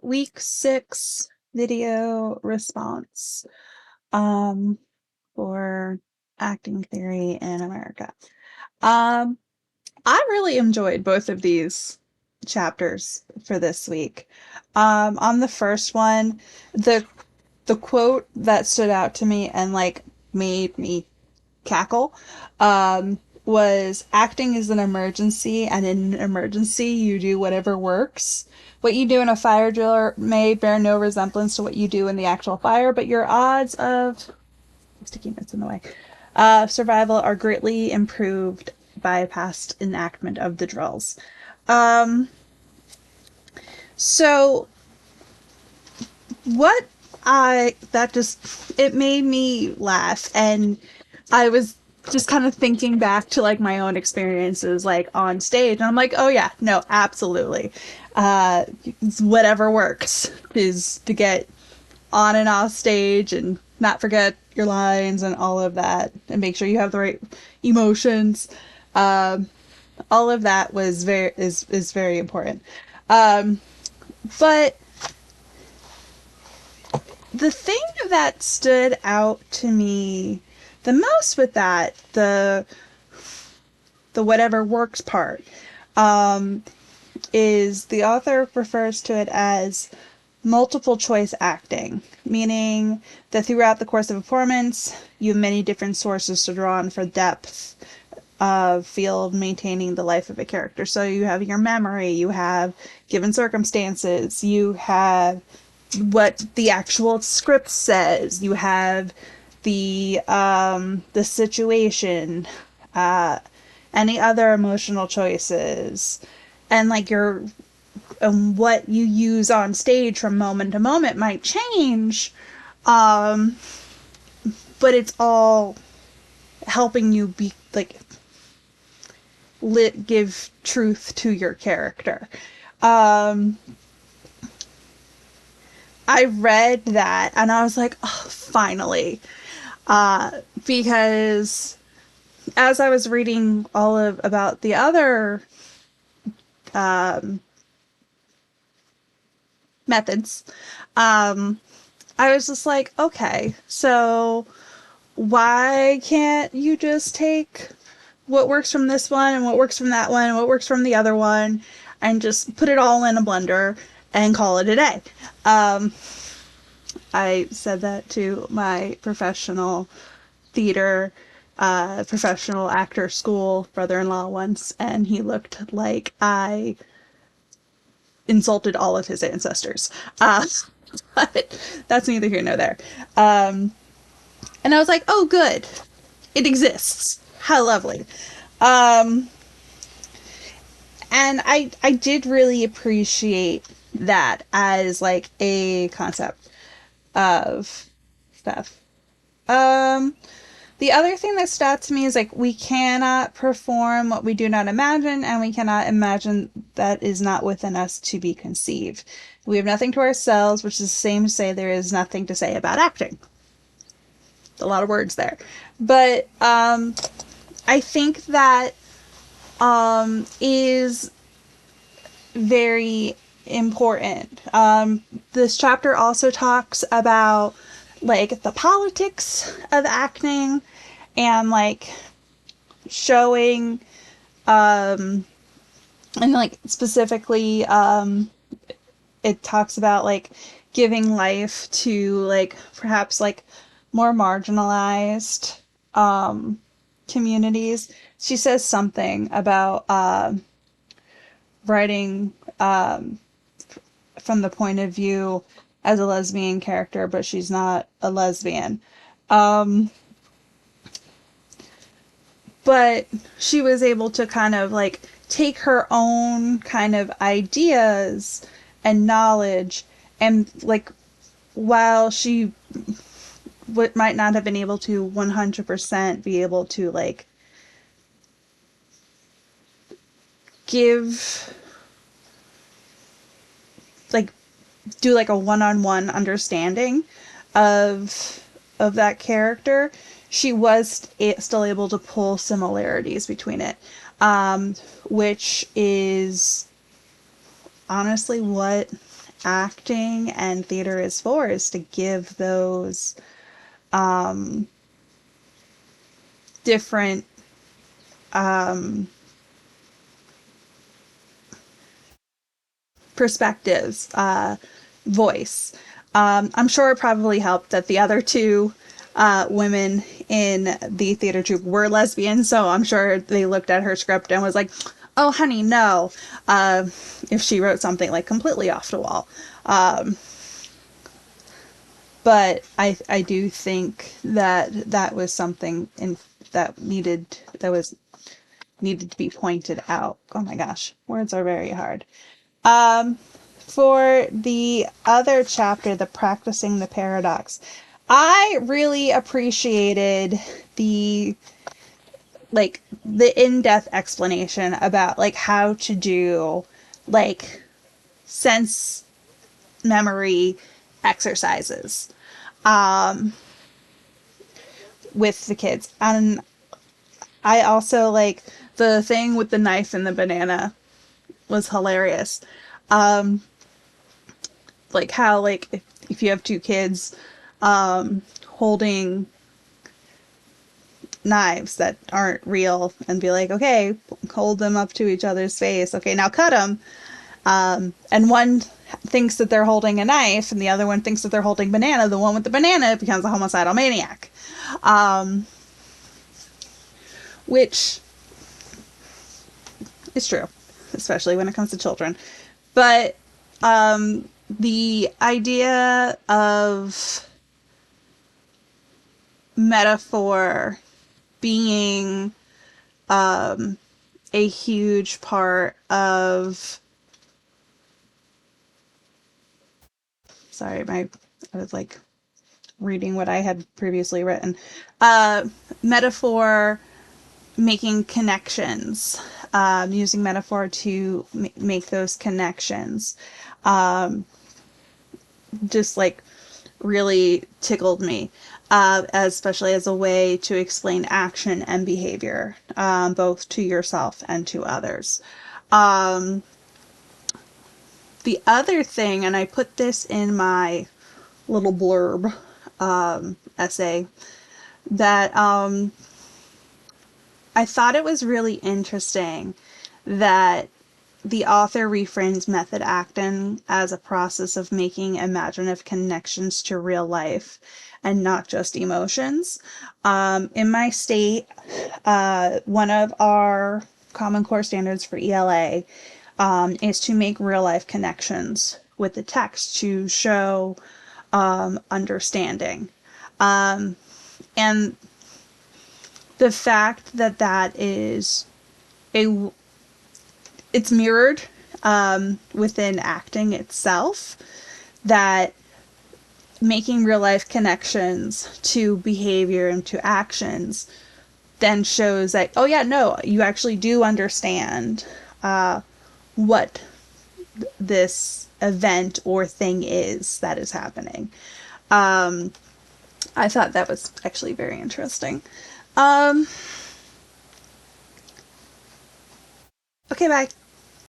Week 6 video response um, for acting theory in America. Um, I really enjoyed both of these chapters for this week. On the first one, the the quote that stood out to me and like made me cackle was acting is an emergency, and in an emergency, you do whatever works. What you do in a fire drill may bear no resemblance to what you do in the actual fire, but your odds of sticky notes in the way survival are greatly improved by past enactment of the drills. Um, so what I that just it made me laugh, and I was just kind of thinking back to like my own experiences like on stage, and I'm like, oh yeah, no, absolutely. uh Whatever works is to get on and off stage and not forget your lines and all of that, and make sure you have the right emotions. um all of that is very important. um but the thing that stood out to me the most with that, the whatever works part, um, is the author refers to it as multiple choice acting, meaning that throughout the course of a performance, you have many different sources to draw on for depth of field maintaining the life of a character. So you have your memory, you have given circumstances, you have what the actual script says, you have the situation, uh, any other emotional choices, and like your what you use on stage from moment to moment might change, um, but it's all helping you be like give truth to your character. Um, I read that and I was like, oh, finally. Because as I was reading all of about the other um, methods, um, I was just like, okay, so why can't you just take what works from this one and what works from that one and what works from the other one and just put it all in a blender and call it a day? Um, I said that to my professional actor school brother-in-law once, and he looked like I insulted all of his ancestors. Uh, but that's neither here nor there. And I was like, oh, good. It exists. How lovely. Um, and I did really appreciate that as like a concept of stuff. Um, the other thing that stood out to me is like we cannot perform what we do not imagine, and we cannot imagine that is not within us to be conceived. We have nothing to ourselves, which is the same to say there is nothing to say about acting. A lot of words there, but I think that is very important. This chapter also talks about like the politics of acting and like showing and like specifically it talks about like giving life to like perhaps like more marginalized communities. She says something about writing from the point of view as a lesbian character, but she's not a lesbian. Um, but she was able to kind of like take her own kind of ideas and knowledge, and like while she might not have been able to 100% be able to like give like do like a one-on-one understanding of that character, she was still able to pull similarities between it, which is honestly what acting and theater is for, is to give those um, different um, perspectives voice. I'm sure it probably helped that the other two women in the theater troupe were lesbians, so I'm sure they looked at her script and was like, "Oh, honey, no." If she wrote something like completely off the wall, but I do think that that was something in that was needed to be pointed out. Oh my gosh, words are very hard. Um, for the other chapter, the practicing the paradox, I really appreciated the the in-depth explanation about like how to do like sense memory exercises with the kids. And I also like the thing with the knife and the banana was hilarious. Um, like how like if you have two kids holding knives that aren't real and be like, okay, hold them up to each other's face. Okay, now cut them. And one thinks that they're holding a knife and the other one thinks that they're holding banana. The one with the banana becomes a homicidal maniac. Which is true, especially when it comes to children. But the idea of metaphor being a huge part of, sorry, I was like reading what I had previously written. Metaphor making connections, using metaphor to make those connections. Just like really tickled me, especially as a way to explain action and behavior, both to yourself and to others. The other thing, and I put this in my little blurb essay, that I thought it was really interesting that the author reframes method acting as a process of making imaginative connections to real life and not just emotions. In my state, one of our Common Core standards for ELA is to make real life connections with the text to show understanding. And the fact that that is a it's mirrored within acting itself, that making real life connections to behavior and to actions then shows that, oh yeah, no, you actually do understand what this event or thing is that is happening. I thought that was actually very interesting. Um, okay, bye.